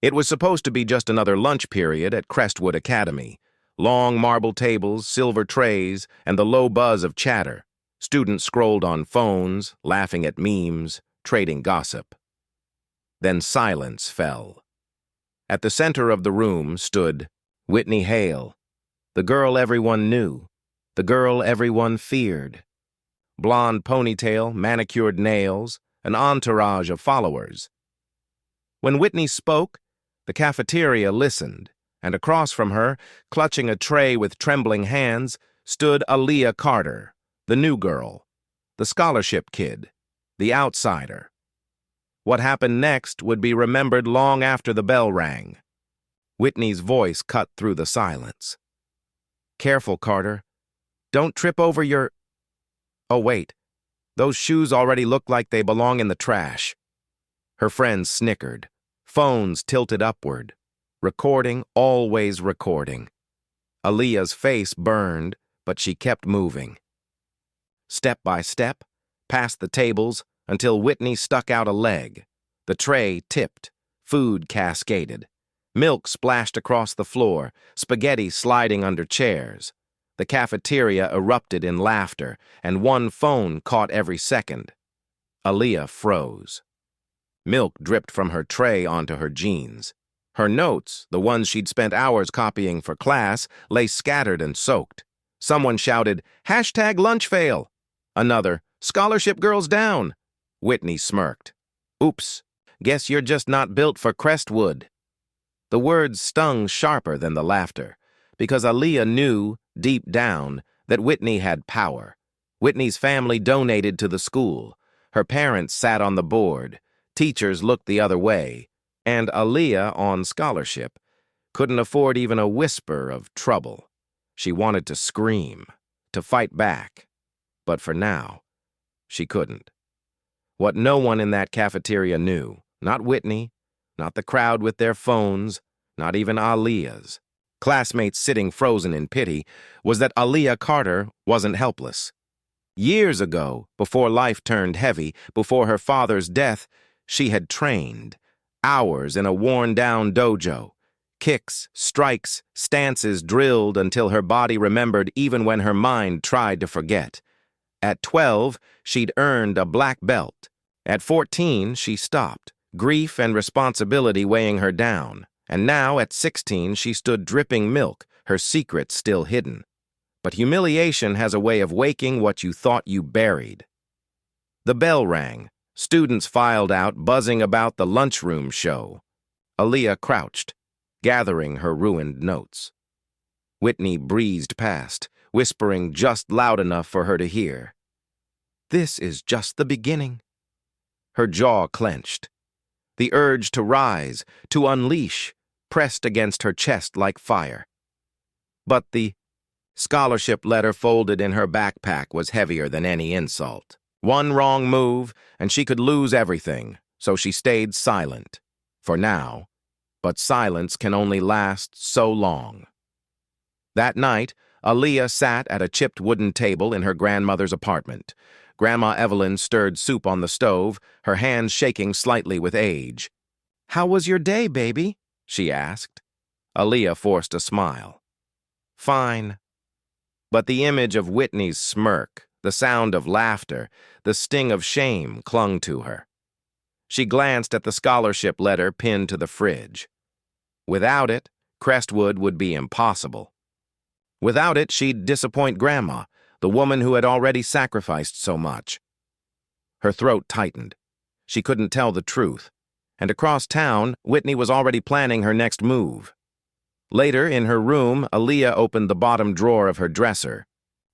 It was supposed to be just another lunch period at Crestwood Academy. Long marble tables, silver trays, and the low buzz of chatter. Students scrolled on phones, laughing at memes, trading gossip. Then silence fell. At the center of the room stood Whitney Hale, the girl everyone knew, the girl everyone feared. Blonde ponytail, manicured nails, an entourage of followers. When Whitney spoke, the cafeteria listened, and across from her, clutching a tray with trembling hands, stood Aaliyah Carter, the new girl, the scholarship kid, the outsider. What happened next would be remembered long after the bell rang. Whitney's voice cut through the silence. "Careful, Carter. Don't trip over your... Oh, wait. Those shoes already look like they belong in the trash." Her friends snickered, phones tilted upward. Recording, always recording. Aaliyah's face burned, but she kept moving. Step by step, past the tables, until Whitney stuck out a leg. The tray tipped, food cascaded. Milk splashed across the floor, spaghetti sliding under chairs. The cafeteria erupted in laughter, and one phone caught every second. Aaliyah froze. Milk dripped from her tray onto her jeans. Her notes, the ones she'd spent hours copying for class, lay scattered and soaked. Someone shouted, #lunchfail. Another, "Scholarship girls down." Whitney smirked. "Oops, guess you're just not built for Crestwood." The words stung sharper than the laughter, because Aaliyah knew, deep down, that Whitney had power. Whitney's family donated to the school. Her parents sat on the board. Teachers looked the other way. And Aaliyah, on scholarship, couldn't afford even a whisper of trouble. She wanted to scream, to fight back. But for now, she couldn't. What no one in that cafeteria knew, not Whitney, not the crowd with their phones, not even Aaliyah's, classmates sitting frozen in pity, was that Aaliyah Carter wasn't helpless. Years ago, before life turned heavy, before her father's death, she had trained. Hours in a worn-down dojo. Kicks, strikes, stances drilled until her body remembered even when her mind tried to forget. At 12, she'd earned a black belt. At 14, she stopped, grief and responsibility weighing her down. And now, at 16, she stood dripping milk, her secret still hidden. But humiliation has a way of waking what you thought you buried. The bell rang. Students filed out, buzzing about the lunchroom show. Aaliyah crouched, gathering her ruined notes. Whitney breezed past, whispering just loud enough for her to hear. "This is just the beginning." Her jaw clenched. The urge to rise, to unleash, pressed against her chest like fire. But the scholarship letter folded in her backpack was heavier than any insult. One wrong move, and she could lose everything, so she stayed silent. For now. But silence can only last so long. That night, Aaliyah sat at a chipped wooden table in her grandmother's apartment. Grandma Evelyn stirred soup on the stove, her hands shaking slightly with age. "How was your day, baby?" she asked. Aaliyah forced a smile. "Fine." But the image of Whitney's smirk, the sound of laughter, the sting of shame clung to her. She glanced at the scholarship letter pinned to the fridge. Without it, Crestwood would be impossible. Without it, she'd disappoint Grandma, the woman who had already sacrificed so much. Her throat tightened. She couldn't tell the truth. And across town, Whitney was already planning her next move. Later, in her room, Aaliyah opened the bottom drawer of her dresser.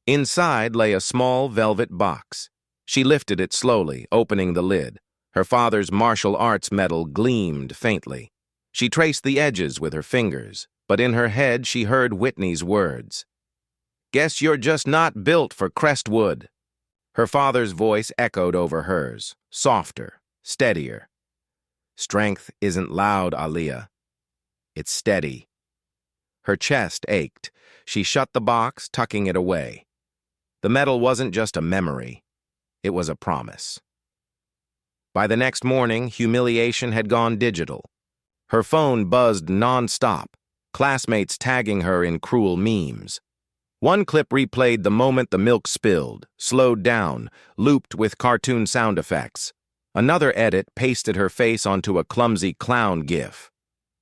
Inside lay a small velvet box. She lifted it slowly, opening the lid. Her father's martial arts medal gleamed faintly. She traced the edges with her fingers, but in her head she heard Whitney's words. "Guess you're just not built for Crestwood." Her father's voice echoed over hers, softer, steadier. "Strength isn't loud, Aaliyah. It's steady." Her chest ached. She shut the box, tucking it away. The medal wasn't just a memory. It was a promise. By the next morning, humiliation had gone digital. Her phone buzzed non-stop, classmates tagging her in cruel memes. One clip replayed the moment the milk spilled, slowed down, looped with cartoon sound effects. Another edit pasted her face onto a clumsy clown gif.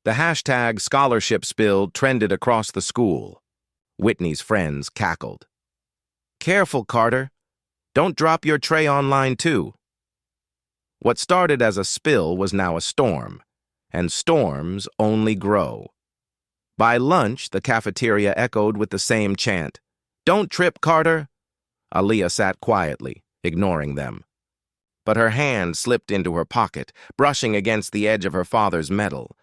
The hashtag scholarship spill trended across the school. Whitney's friends cackled. "Careful, Carter. Don't drop your tray online, too." What started as a spill was now a storm, and storms only grow. By lunch, the cafeteria echoed with the same chant. "Don't trip, Carter." Aaliyah sat quietly, ignoring them. But her hand slipped into her pocket, brushing against the edge of her father's medal.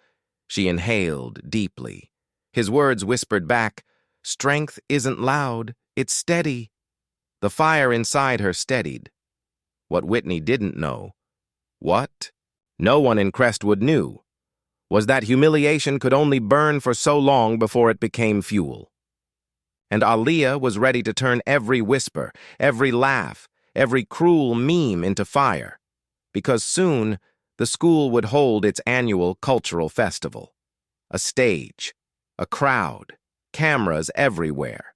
She inhaled deeply. His words whispered back, "Strength isn't loud, it's steady." The fire inside her steadied. What Whitney didn't know, what no one in Crestwood knew, was that humiliation could only burn for so long before it became fuel. And Aaliyah was ready to turn every whisper, every laugh, every cruel meme into fire, because soon the school would hold its annual cultural festival. A stage, a crowd, cameras everywhere.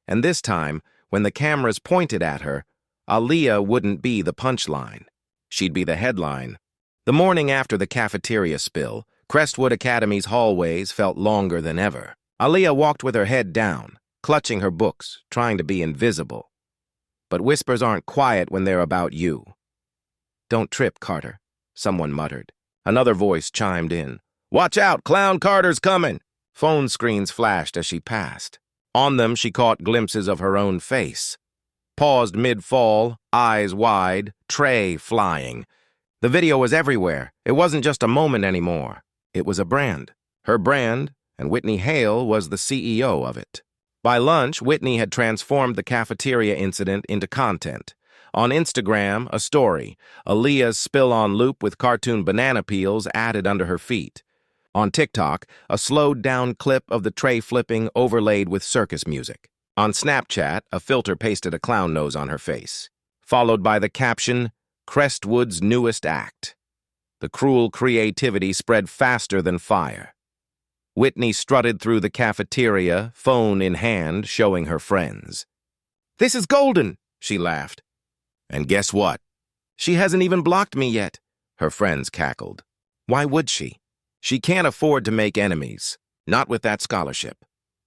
And this time, when the cameras pointed at her, Aaliyah wouldn't be the punchline. She'd be the headline. The morning after the cafeteria spill, Crestwood Academy's hallways felt longer than ever. Aaliyah walked with her head down, clutching her books, trying to be invisible. But whispers aren't quiet when they're about you. "Don't trip, Carter," someone muttered. Another voice chimed in. "Watch out, Clown Carter's coming!" Phone screens flashed as she passed. On them, she caught glimpses of her own face. Paused mid-fall, eyes wide, tray flying. The video was everywhere. It wasn't just a moment anymore. It was a brand. Her brand, and Whitney Hale was the CEO of it. By lunch, Whitney had transformed the cafeteria incident into content. On Instagram, a story, Aaliyah's spill on loop with cartoon banana peels added under her feet. On TikTok, a slowed-down clip of the tray flipping overlaid with circus music. On Snapchat, a filter pasted a clown nose on her face, followed by the caption, "Crestwood's newest act." The cruel creativity spread faster than fire. Whitney strutted through the cafeteria, phone in hand, showing her friends. "This is golden," she laughed. "And guess what? She hasn't even blocked me yet," her friends cackled. Why would she? She can't afford to make enemies, not with that scholarship.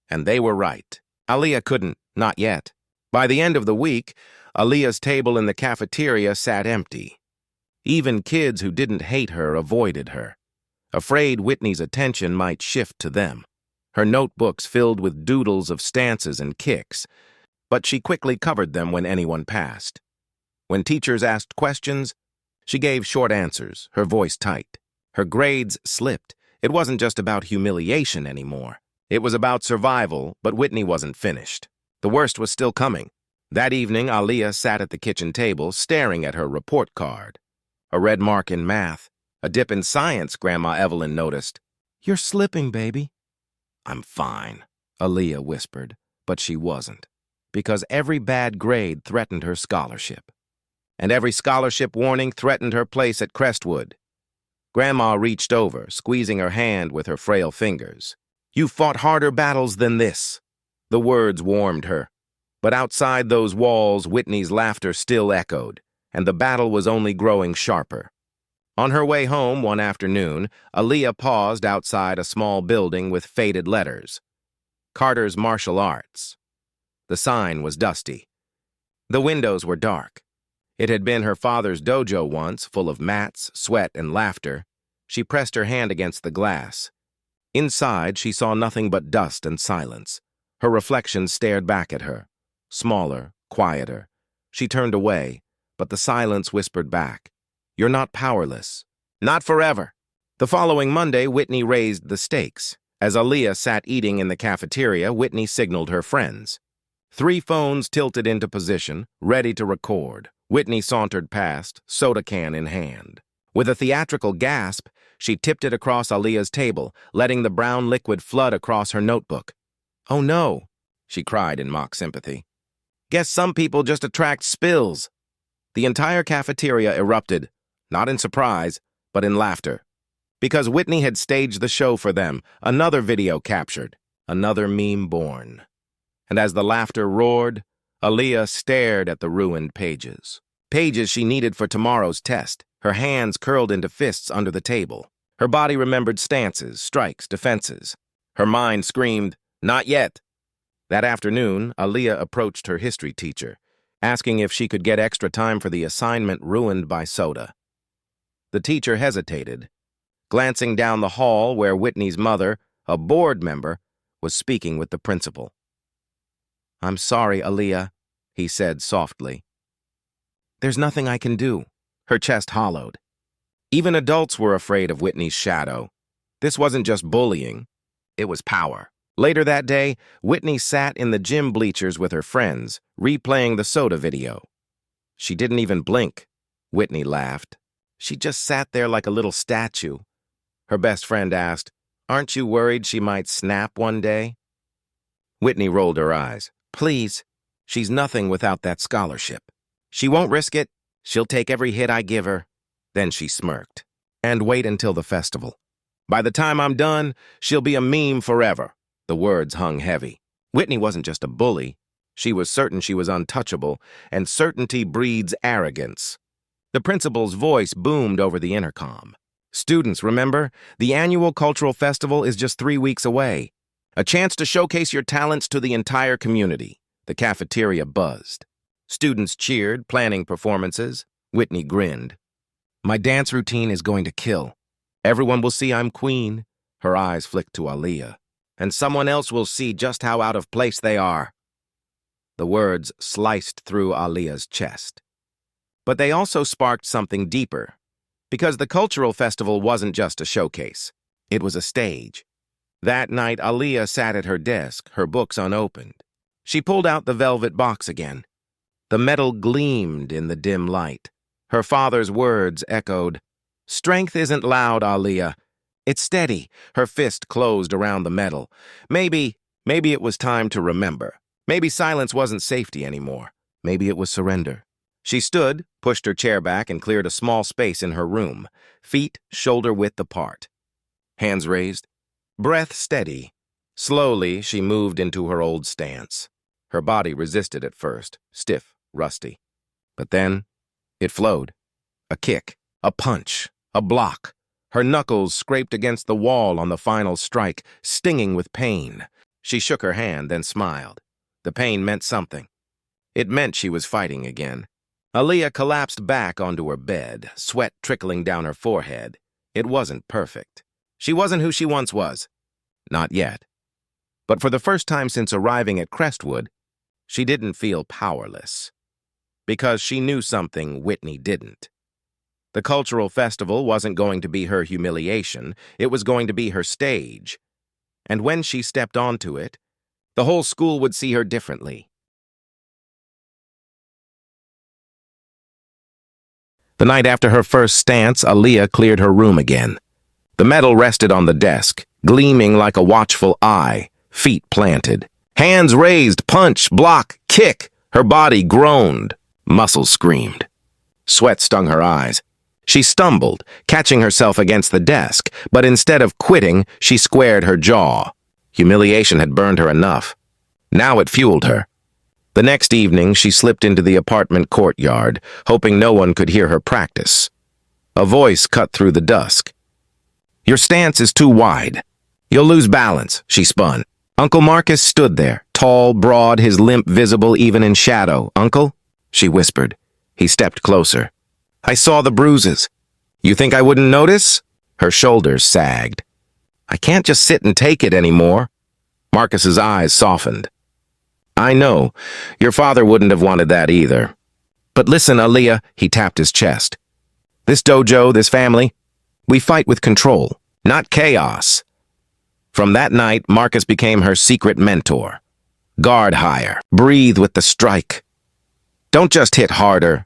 And they were right. Aaliyah couldn't, not yet. By the end of the week, Aaliyah's table in the cafeteria sat empty. Even kids who didn't hate her avoided her, afraid Whitney's attention might shift to them. Her notebooks filled with doodles of stances and kicks, but she quickly covered them when anyone passed. When teachers asked questions, she gave short answers, her voice tight. Her grades slipped. It wasn't just about humiliation anymore. It was about survival, but Whitney wasn't finished. The worst was still coming. That evening, Aaliyah sat at the kitchen table, staring at her report card. A red mark in math, a dip in science, Grandma Evelyn noticed. "You're slipping, baby." "I'm fine," Aaliyah whispered, but she wasn't, because every bad grade threatened her scholarship. And every scholarship warning threatened her place at Crestwood. Grandma reached over, squeezing her hand with her frail fingers. "You've fought harder battles than this." The words warmed her. But outside those walls, Whitney's laughter still echoed, and the battle was only growing sharper. On her way home one afternoon, Aaliyah paused outside a small building with faded letters. Carter's Martial Arts. The sign was dusty. The windows were dark. It had been her father's dojo once, full of mats, sweat, and laughter. She pressed her hand against the glass. Inside, she saw nothing but dust and silence. Her reflection stared back at her, smaller, quieter. She turned away, but the silence whispered back, "You're not powerless. Not forever." The following Monday, Whitney raised the stakes. As Aaliyah sat eating in the cafeteria, Whitney signaled her friends. 3 phones tilted into position, ready to record. Whitney sauntered past, soda can in hand. With a theatrical gasp, she tipped it across Aaliyah's table, letting the brown liquid flood across her notebook. "Oh no," she cried in mock sympathy. "Guess some people just attract spills." The entire cafeteria erupted, not in surprise, but in laughter. Because Whitney had staged the show for them, another video captured, another meme born. And as the laughter roared, Aaliyah stared at the ruined pages. Pages she needed for tomorrow's test, her hands curled into fists under the table. Her body remembered stances, strikes, defenses. Her mind screamed, "Not yet." That afternoon, Aaliyah approached her history teacher, asking if she could get extra time for the assignment ruined by soda. The teacher hesitated, glancing down the hall where Whitney's mother, a board member, was speaking with the principal. "I'm sorry, Aaliyah," he said softly. "There's nothing I can do." Her chest hollowed. Even adults were afraid of Whitney's shadow. This wasn't just bullying, it was power. Later that day, Whitney sat in the gym bleachers with her friends, replaying the soda video. She didn't even blink. Whitney laughed. She just sat there like a little statue. Her best friend asked, "Aren't you worried she might snap one day?" Whitney rolled her eyes. "Please, she's nothing without that scholarship. She won't risk it. She'll take every hit I give her." Then she smirked. "And wait until the festival. By the time I'm done, she'll be a meme forever." The words hung heavy. Whitney wasn't just a bully. She was certain she was untouchable, and certainty breeds arrogance. The principal's voice boomed over the intercom. "Students, remember, the annual cultural festival is just 3 weeks away. A chance to showcase your talents to the entire community." The cafeteria buzzed. Students cheered, planning performances. Whitney grinned. "My dance routine is going to kill. Everyone will see I'm queen." Her eyes flicked to Aaliyah. "And someone else will see just how out of place they are." The words sliced through Aaliyah's chest. But they also sparked something deeper, because the cultural festival wasn't just a showcase. It was a stage. That night, Aaliyah sat at her desk, her books unopened. She pulled out the velvet box again. The metal gleamed in the dim light. Her father's words echoed. "Strength isn't loud, Aaliyah. It's steady." Her fist closed around the metal. Maybe it was time to remember. Maybe silence wasn't safety anymore. Maybe it was surrender. She stood, pushed her chair back, and cleared a small space in her room, feet shoulder-width apart. Hands raised, breath steady. Slowly, she moved into her old stance. Her body resisted at first, stiff, rusty. But then, it flowed. A kick, a punch, a block. Her knuckles scraped against the wall on the final strike, stinging with pain. She shook her hand, then smiled. The pain meant something. It meant she was fighting again. Aaliyah collapsed back onto her bed, sweat trickling down her forehead. It wasn't perfect. She wasn't who she once was. Not yet. But for the first time since arriving at Crestwood, she didn't feel powerless. Because she knew something Whitney didn't. The cultural festival wasn't going to be her humiliation, it was going to be her stage. And when she stepped onto it, the whole school would see her differently. The night after her first stance, Aaliyah cleared her room again. The metal rested on the desk, gleaming like a watchful eye, feet planted. Hands raised, punch, block, kick. Her body groaned. Muscles screamed. Sweat stung her eyes. She stumbled, catching herself against the desk, but instead of quitting, she squared her jaw. Humiliation had burned her enough. Now it fueled her. The next evening, she slipped into the apartment courtyard, hoping no one could hear her practice. A voice cut through the dusk. "Your stance is too wide. You'll lose balance," she spun. Uncle Marcus stood there, tall, broad, his limp visible even in shadow. "Uncle?" she whispered. He stepped closer. "I saw the bruises. You think I wouldn't notice?" Her shoulders sagged. "I can't just sit and take it anymore." Marcus's eyes softened. "I know. Your father wouldn't have wanted that either. But listen, Aaliyah," he tapped his chest. "This dojo, this family, we fight with control, not chaos." From that night, Marcus became her secret mentor. Guard higher, breathe with the strike. Don't just hit harder,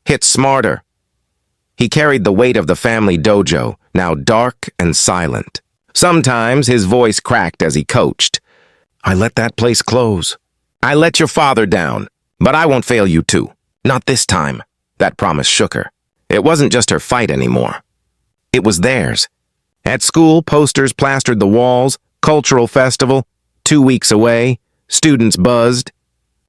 hit smarter. He carried the weight of the family dojo, now dark and silent. Sometimes his voice cracked as he coached. "I let that place close. I let your father down, but I won't fail you too. Not this time." That promise shook her. It wasn't just her fight anymore. It was theirs. At school, posters plastered the walls, cultural festival, 2 weeks away, students buzzed.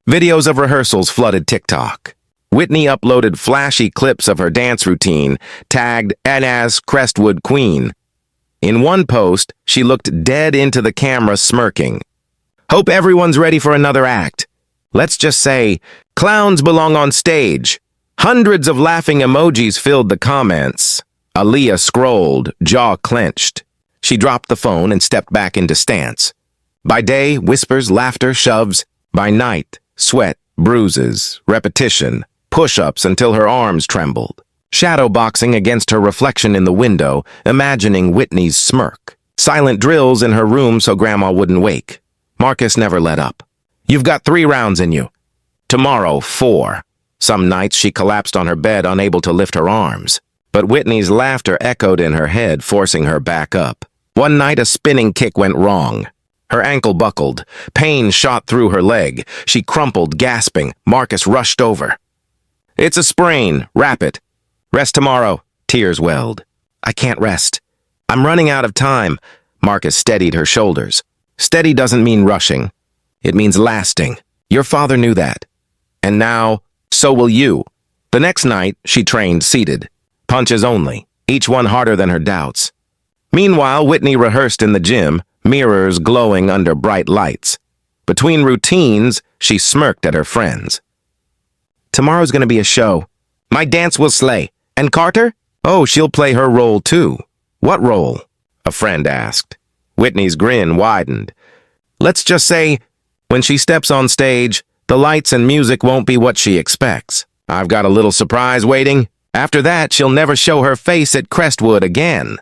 Videos of rehearsals flooded TikTok. Whitney uploaded flashy clips of her dance routine, tagged as Crestwood Queen. In one post, she looked dead into the camera smirking. Hope everyone's ready for another act. Let's just say, clowns belong on stage. Hundreds of laughing emojis filled the comments. Aaliyah scrolled, jaw clenched. She dropped the phone and stepped back into stance. By day, whispers, laughter, shoves. By night, sweat, bruises, repetition, push-ups until her arms trembled. Shadow boxing against her reflection in the window, imagining Whitney's smirk. Silent drills in her room so Grandma wouldn't wake. Marcus never let up. You've got 3 rounds in you. Tomorrow, 4. Some nights she collapsed on her bed, unable to lift her arms. But Whitney's laughter echoed in her head, forcing her back up. One night, a spinning kick went wrong. Her ankle buckled. Pain shot through her leg. She crumpled, gasping. Marcus rushed over. It's a sprain. Wrap it. Rest tomorrow. Tears welled. I can't rest. I'm running out of time. Marcus steadied her shoulders. Steady doesn't mean rushing. It means lasting. Your father knew that. And now, so will you. The next night, she trained seated. Punches only, each one harder than her doubts. Meanwhile, Whitney rehearsed in the gym, mirrors glowing under bright lights. Between routines, she smirked at her friends. Tomorrow's gonna be a show. My dance will slay. And Carter? Oh, she'll play her role too. What role? A friend asked. Whitney's grin widened. Let's just say, when she steps on stage, the lights and music won't be what she expects. I've got a little surprise waiting. After that, she'll never show her face at Crestwood again.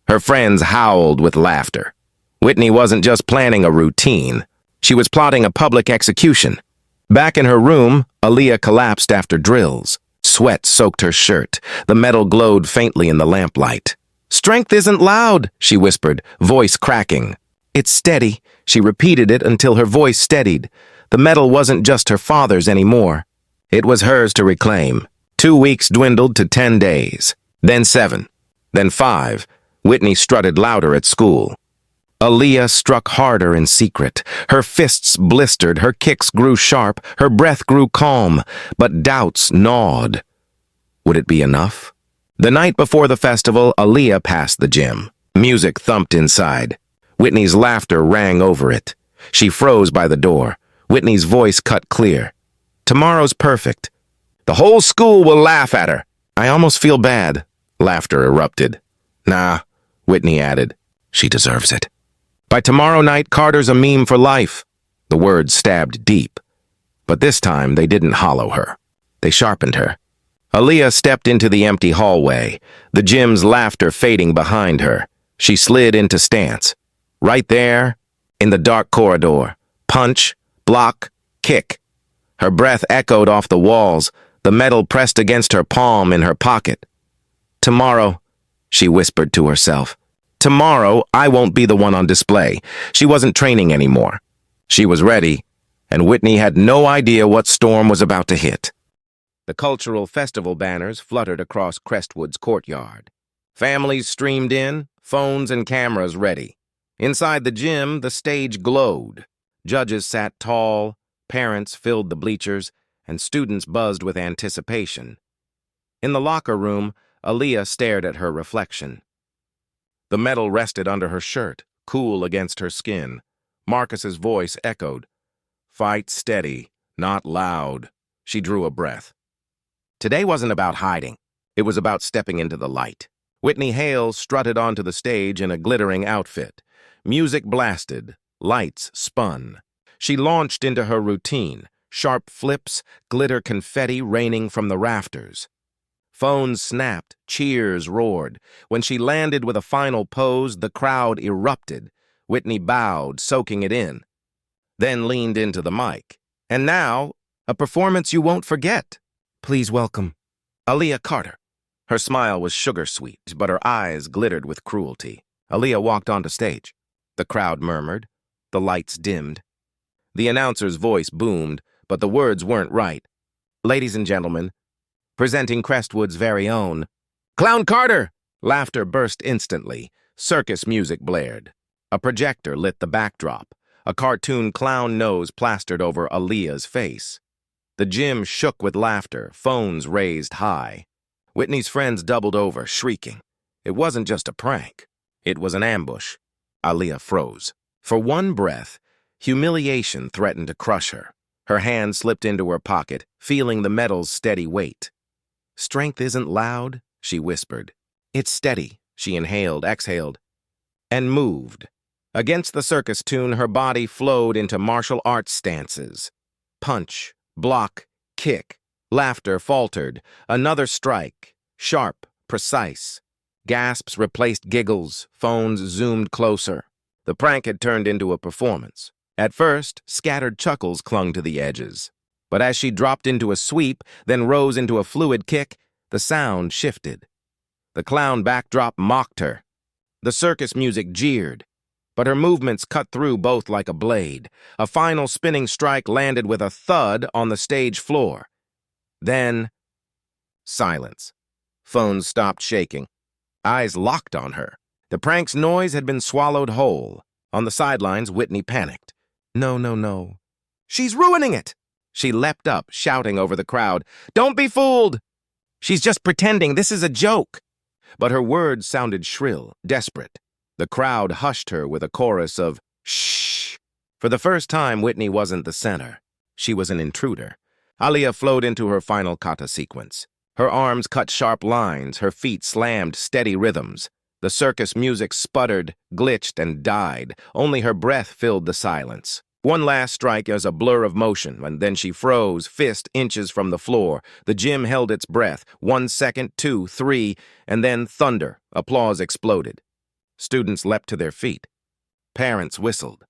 Her friends howled with laughter. Whitney wasn't just planning a routine. She was plotting a public execution. Back in her room, Aaliyah collapsed after drills. Sweat soaked her shirt. The metal glowed faintly in the lamplight. Strength isn't loud, she whispered, voice cracking. It's steady. She repeated it until her voice steadied. The metal wasn't just her father's anymore. It was hers to reclaim. 2 weeks dwindled to 10 days. Then 7. Then 5. Whitney strutted louder at school. Aaliyah struck harder in secret. Her fists blistered, her kicks grew sharp, her breath grew calm, but doubts gnawed. Would it be enough? The night before the festival, Aaliyah passed the gym. Music thumped inside. Whitney's laughter rang over it. She froze by the door. Whitney's voice cut clear. Tomorrow's perfect. The whole school will laugh at her. I almost feel bad. Laughter erupted. Nah, Whitney added. She deserves it. By tomorrow night, Carter's a meme for life. The words stabbed deep. But this time, they didn't hollow her. They sharpened her. Aaliyah stepped into the empty hallway, the gym's laughter fading behind her. She slid into stance. Right there, in the dark corridor. Punch, block, kick. Her breath echoed off the walls, the metal pressed against her palm in her pocket. Tomorrow, she whispered to herself. Tomorrow, I won't be the one on display. She wasn't training anymore. She was ready, and Whitney had no idea what storm was about to hit. The cultural festival banners fluttered across Crestwood's courtyard. Families streamed in, phones and cameras ready. Inside the gym, the stage glowed. Judges sat tall, parents filled the bleachers, and students buzzed with anticipation. In the locker room, Aaliyah stared at her reflection. The metal rested under her shirt, cool against her skin. Marcus's voice echoed. Fight steady, not loud. She drew a breath. Today wasn't about hiding. It was about stepping into the light. Whitney Hale strutted onto the stage in a glittering outfit. Music blasted. Lights spun. She launched into her routine, sharp flips, glitter confetti raining from the rafters. Phones snapped, cheers roared. When she landed with a final pose, the crowd erupted. Whitney bowed, soaking it in, then leaned into the mic. And now, a performance you won't forget. Please welcome Aaliyah Carter. Her smile was sugar-sweet, but her eyes glittered with cruelty. Aaliyah walked onto stage. The crowd murmured. The lights dimmed. The announcer's voice boomed, but the words weren't right. Ladies and gentlemen, presenting Crestwood's very own. Clown Carter! Laughter burst instantly. Circus music blared. A projector lit the backdrop, a cartoon clown nose plastered over Aaliyah's face. The gym shook with laughter, phones raised high. Whitney's friends doubled over, shrieking. It wasn't just a prank. It was an ambush. Aaliyah froze. For one breath, humiliation threatened to crush her. Her hand slipped into her pocket, feeling the metal's steady weight. "Strength isn't loud," she whispered. "It's steady," she inhaled, exhaled, and moved. Against the circus tune, her body flowed into martial arts stances. Punch, block, kick. Laughter faltered. Another strike. Sharp, precise. Gasps replaced giggles. Phones zoomed closer. The prank had turned into a performance. At first, scattered chuckles clung to the edges. But as she dropped into a sweep, then rose into a fluid kick, the sound shifted. The clown backdrop mocked her. The circus music jeered. But her movements cut through both like a blade. A final spinning strike landed with a thud on the stage floor. Then, silence. Phones stopped shaking. Eyes locked on her. The prank's noise had been swallowed whole. On the sidelines, Whitney panicked. "No, no, no. She's ruining it!" She leapt up, shouting over the crowd. "Don't be fooled! She's just pretending. This is a joke." But her words sounded shrill, desperate. The crowd hushed her with a chorus of "shh." For the first time, Whitney wasn't the center. She was an intruder. Aaliyah flowed into her final kata sequence. Her arms cut sharp lines, her feet slammed steady rhythms. The circus music sputtered, glitched, and died. Only her breath filled the silence. One last strike as a blur of motion, and then she froze, fist inches from the floor. The gym held its breath. 1 second, 2, 3, and then thunder. Applause exploded. Students leapt to their feet. Parents whistled.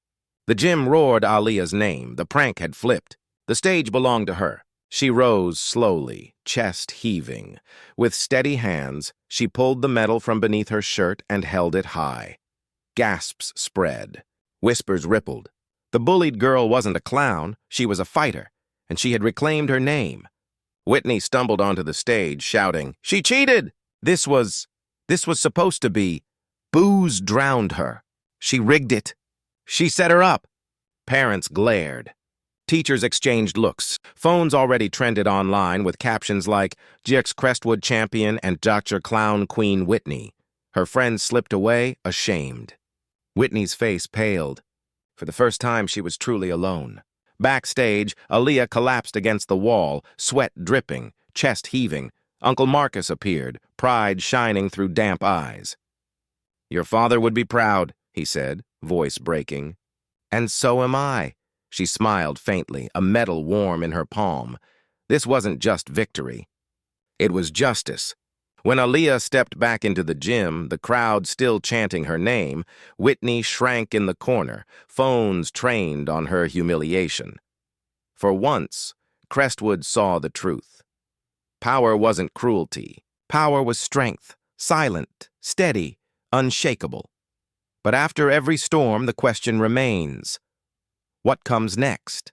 The gym roared Aaliyah's name. The prank had flipped. The stage belonged to her. She rose slowly, chest heaving. With steady hands, she pulled the medal from beneath her shirt and held it high. Gasps spread. Whispers rippled. The bullied girl wasn't a clown. She was a fighter, and she had reclaimed her name. Whitney stumbled onto the stage, shouting, "She cheated! This was supposed to be. Booze drowned her. She rigged it. She set her up." Parents glared. Teachers exchanged looks. Phones already trended online with captions like, "GX Crestwood Champion and Dr. Clown Queen Whitney." Her friends slipped away, ashamed. Whitney's face paled. For the first time, she was truly alone. Backstage, Aaliyah collapsed against the wall, sweat dripping, chest heaving. Uncle Marcus appeared, pride shining through damp eyes. "Your father would be proud," he said, voice breaking. "And so am I." She smiled faintly, a medal warm in her palm. This wasn't just victory. It was justice. When Aaliyah stepped back into the gym, the crowd still chanting her name, Whitney shrank in the corner, phones trained on her humiliation. For once, Crestwood saw the truth. Power wasn't cruelty. Power was strength, silent, steady, unshakable. But after every storm, the question remains, what comes next?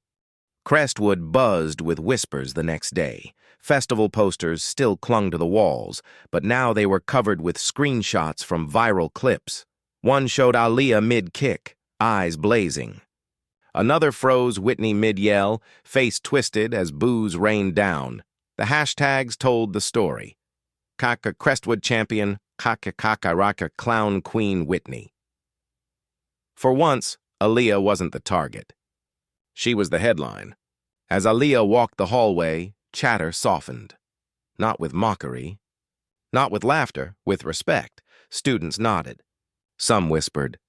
Crestwood buzzed with whispers the next day. Festival posters still clung to the walls, but now they were covered with screenshots from viral clips. One showed Aaliyah mid-kick, eyes blazing. Another froze Whitney mid-yell, face twisted as booze rained down. The hashtags told the story. Kaka Crestwood Champion, Kaka Raka Clown Queen Whitney. For once, Aaliyah wasn't the target. She was the headline. As Aaliyah walked the hallway, chatter softened. Not with mockery. Not with laughter, with respect. Students nodded. Some whispered,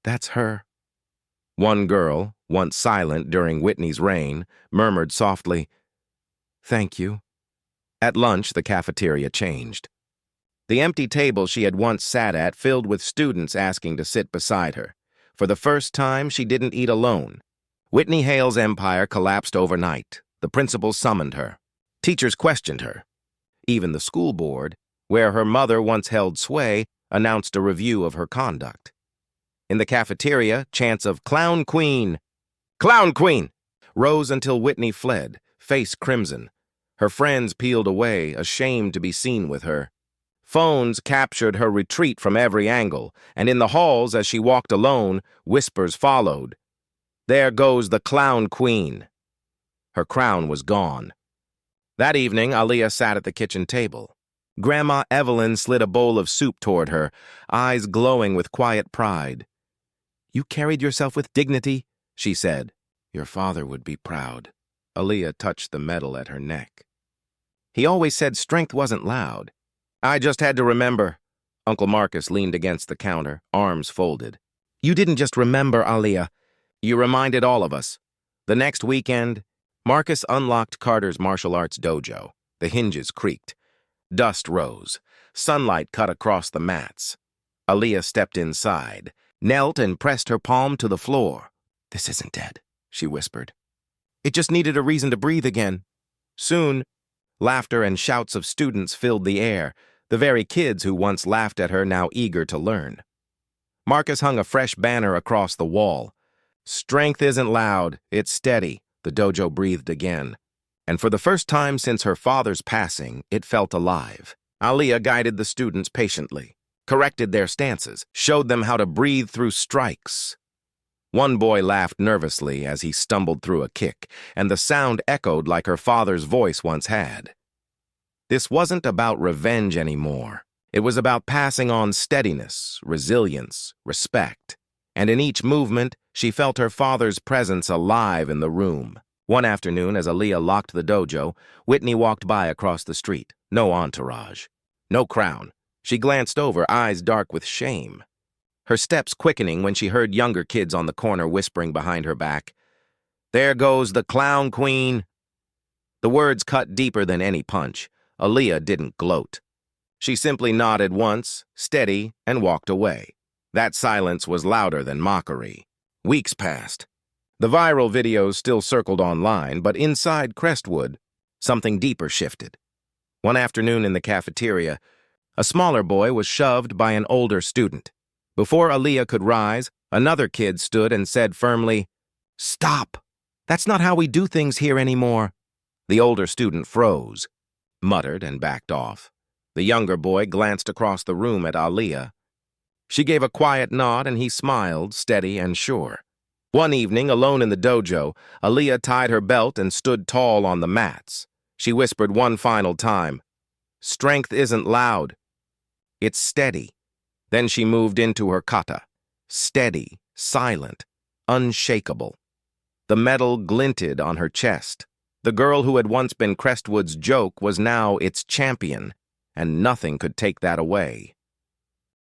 "That's her." One girl, once silent during Whitney's reign, murmured softly, "Thank you." At lunch, the cafeteria changed. The empty table she had once sat at filled with students asking to sit beside her. For the first time, she didn't eat alone. Whitney Hale's empire collapsed overnight. The principal summoned her. Teachers questioned her. Even the school board, where her mother once held sway, announced a review of her conduct. In the cafeteria, chants of "Clown Queen! Clown Queen!" rose until Whitney fled, face crimson. Her friends peeled away, ashamed to be seen with her. Phones captured her retreat from every angle, and in the halls, as she walked alone, whispers followed. There goes the clown queen. Her crown was gone. That evening, Aaliyah sat at the kitchen table. Grandma Evelyn slid a bowl of soup toward her, eyes glowing with quiet pride. "You carried yourself with dignity," she said. "Your father would be proud." Aaliyah touched the medal at her neck. "He always said strength wasn't loud." "I just had to remember." Uncle Marcus leaned against the counter, arms folded. "You didn't just remember, Aaliyah. You reminded all of us." The next weekend, Marcus unlocked Carter's martial arts dojo. The hinges creaked. Dust rose. Sunlight cut across the mats. Aaliyah stepped inside, knelt and pressed her palm to the floor. "This isn't dead," she whispered. "It just needed a reason to breathe again." Soon, laughter and shouts of students filled the air, the very kids who once laughed at her now eager to learn. Marcus hung a fresh banner across the wall. "Strength isn't loud, it's steady," the dojo breathed again. And for the first time since her father's passing, it felt alive. Aaliyah guided the students patiently, corrected their stances, showed them how to breathe through strikes. One boy laughed nervously as he stumbled through a kick, and the sound echoed like her father's voice once had. This wasn't about revenge anymore. It was about passing on steadiness, resilience, respect. And in each movement, she felt her father's presence alive in the room. One afternoon, as Aaliyah locked the dojo, Whitney walked by across the street. No entourage. No crown. She glanced over, eyes dark with shame. Her steps quickening when she heard younger kids on the corner whispering behind her back, "There goes the clown queen." The words cut deeper than any punch. Aaliyah didn't gloat. She simply nodded once, steady, and walked away. That silence was louder than mockery. Weeks passed. The viral videos still circled online, but inside Crestwood, something deeper shifted. One afternoon in the cafeteria, a smaller boy was shoved by an older student. Before Aaliyah could rise, another kid stood and said firmly, "Stop! That's not how we do things here anymore." The older student froze, muttered, and backed off. The younger boy glanced across the room at Aaliyah. She gave a quiet nod and he smiled, steady and sure. One evening, alone in the dojo, Aaliyah tied her belt and stood tall on the mats. She whispered one final time, "Strength isn't loud. It's steady." Then she moved into her kata, steady, silent, unshakable. The metal glinted on her chest. The girl who had once been Crestwood's joke was now its champion, and nothing could take that away.